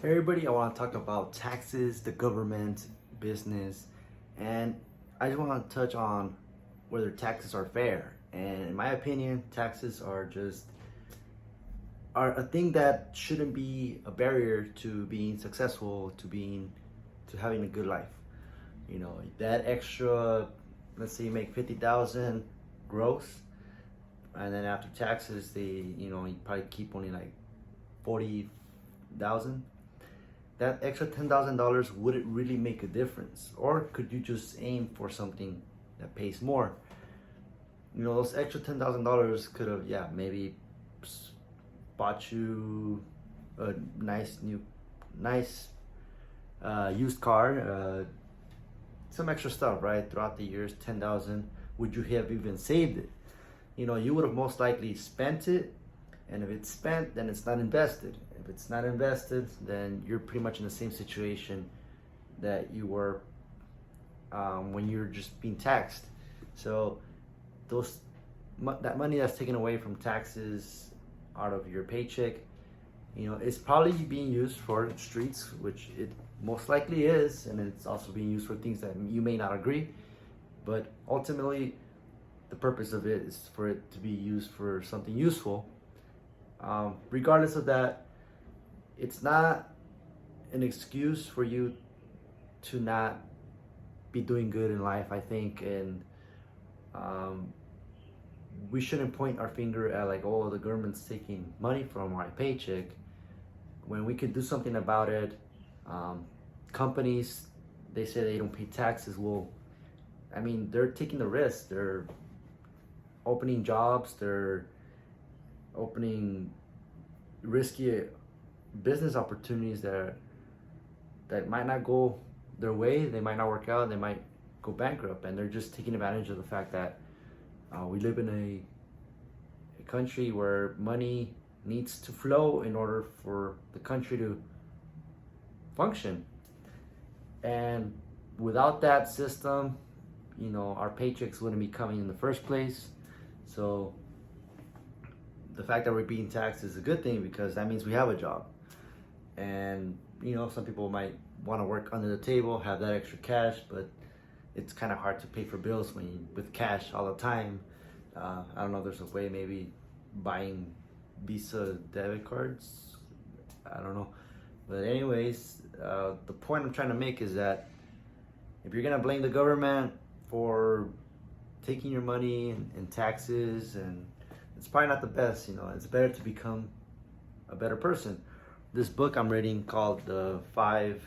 Hey everybody, I want to talk about taxes, the government, business, and I just want to touch on whether taxes are fair. And in my opinion, taxes are a thing that shouldn't be a barrier to being successful, to having a good life. You know, that extra, let's say you make 50,000 gross, and then after taxes, you probably keep only like 40,000. That extra $10,000, would it really make a difference? Or could you just aim for something that pays more? You know, those extra $10,000 could have, yeah, maybe bought you a nice used car, some extra stuff, right? Throughout the years, 10,000. Would you have even saved it? You know, you would have most likely spent it, and if it's spent, then it's not invested. If it's not invested, then you're pretty much in the same situation that you were when you're just being taxed. So that money that's taken away from taxes out of your paycheck, you know, it's probably being used for streets, which it most likely is, and it's also being used for things that you may not agree. But ultimately, the purpose of it is for it to be used for something useful. Regardless of that, it's not an excuse for you to not be doing good in life, I think. And we shouldn't point our finger at like, oh, the government's taking money from my paycheck, when we could do something about it. Companies, they say they don't pay taxes. Well, I mean, they're taking the risk. They're opening jobs. They're opening risky business opportunities that might not go their way. They might not work out. They might go bankrupt, and they're just taking advantage of the fact that we live in a country where money needs to flow in order for the country to function. And without that system, you know, our paychecks wouldn't be coming in the first place. So the fact that we're being taxed is a good thing, because that means we have a job. And you know, some people might want to work under the table, have that extra cash, but it's kind of hard to pay for bills with cash all the time. I don't know if there's a way, maybe buying Visa debit cards, I don't know. But anyways, the point I'm trying to make is that if you're gonna blame the government for taking your money and taxes, and it's probably not the best. You know, it's better to become a better person. This book I'm reading, called The Five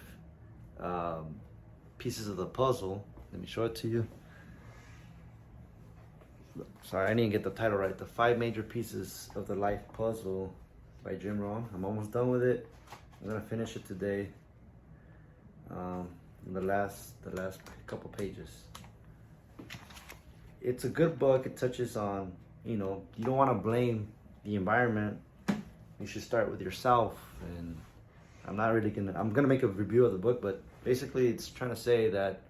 Pieces of the Puzzle. Let me show it to you. Sorry, I didn't get the title right. The Five Major Pieces of the Life Puzzle by Jim Rohn. I'm almost done with it. I'm gonna finish it today. The last couple pages. It's a good book. It touches on, you know, you don't want to blame the environment. You should start with yourself. And I'm gonna make a review of the book, but basically it's trying to say that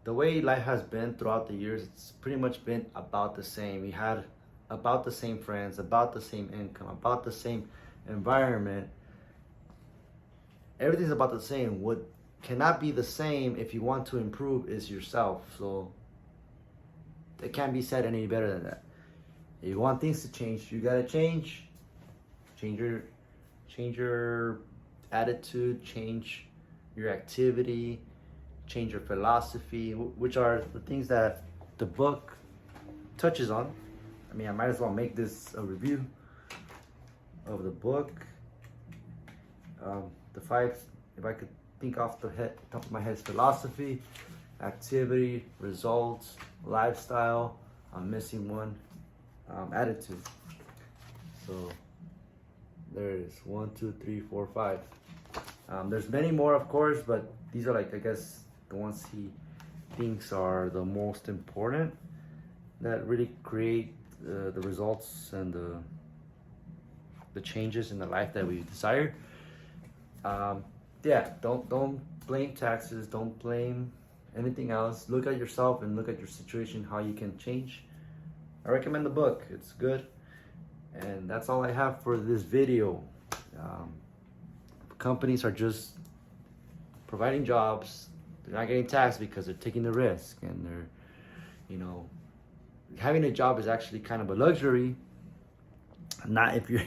the way life has been throughout the years, it's pretty much been about the same. We had about the same friends, about the same income, about the same environment. Everything's about the same. What cannot be the same, if you want to improve, is yourself. So it can't be said any better than that. If you want things to change, you gotta change. Change your attitude, change your activity, change your philosophy, which are the things that the book touches on. I mean, I might as well make this a review of the book. The five, if I could think off the top of my head, is philosophy, activity, results, lifestyle. I'm missing one. Attitude. So there it is. 1, 2, 3, 4, 5. There's many more, of course, but these are, like, I guess, the ones he thinks are the most important, that really create the results and the changes in the life that we desire. Yeah, don't blame taxes. Don't blame anything else. Look at yourself and look at your situation, how you can change. I recommend the book. It's good. And that's all I have for this video. companies are just providing jobs. They're not getting taxed because they're taking the risk, and they're, you know, having a job is actually kind of a luxury. Not if you're,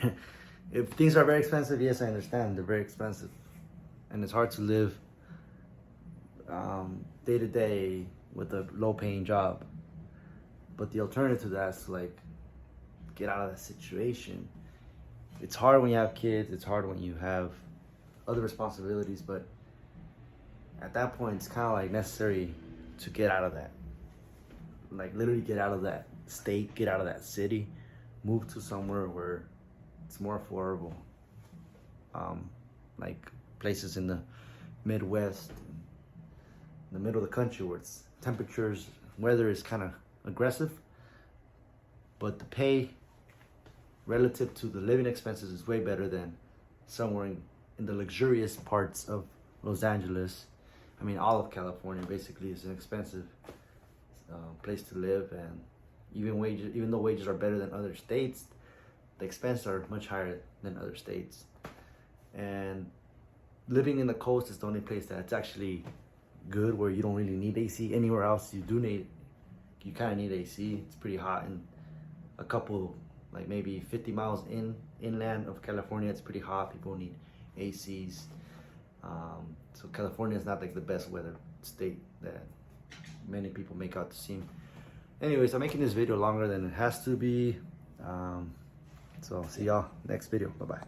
if things are very expensive. Yes, I understand they're very expensive, and it's hard to live day to day with a low-paying job. But the alternative to that is to like get out of that situation. It's hard when you have kids. It's hard when you have other responsibilities, but at that point, it's kind of like necessary to get out of that. Like literally get out of that state, get out of that city, move to somewhere where it's more affordable. Like places in the Midwest, in the middle of the country where it's temperatures, weather is kind of aggressive, but the pay relative to the living expenses is way better than somewhere in the luxurious parts of Los Angeles. I mean, all of California basically is an expensive place to live, and even though wages are better than other states, the expenses are much higher than other states. And living in the coast is the only place that's actually good, where you don't really need AC. Anywhere else you kind of need AC. It's pretty hot in a couple, like maybe 50 miles inland of California. It's pretty hot. People need ACs. So California is not like the best weather state that many people make out to seem. Anyways, I'm making this video longer than it has to be. So see y'all next video. Bye bye.